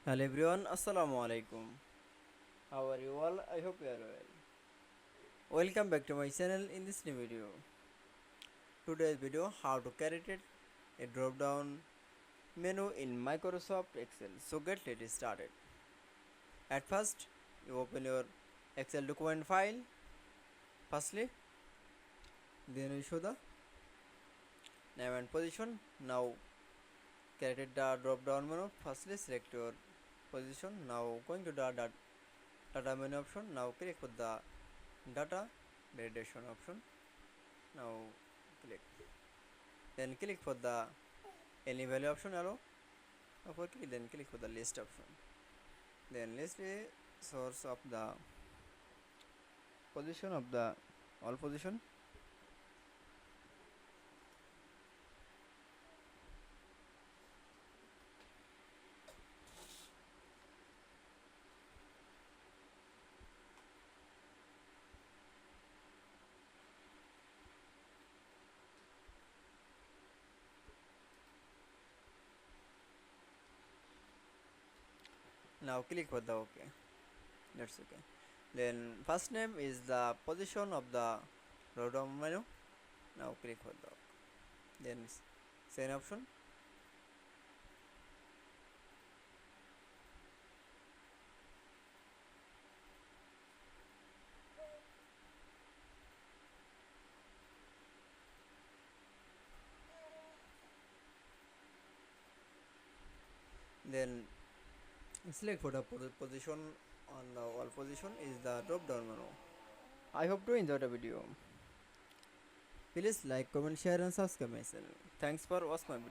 Hello everyone, Assalamu Walaikum. How are you all? I hope you are well. Welcome back to my channel in this new video. Today's video how to create a drop down menu in Microsoft Excel. So get it started. At first, you open your Excel document file. Firstly, then you show the name and position. Now create the drop down menu. Firstly, select your position. Now going to the data menu option. Now click with the data validation option. Now click, then click for the any value option arrow. For click, then click for the list option, then list a source of the position of the all position. Now click for the OK. That's okay. Then first name is the position of the drop down menu. Now click for the OK. Then same option. Then select for the position on the all position is the drop down menu. I hope to enjoy the video. Please like, comment, share and subscribe my channel. Thanks for watching my video.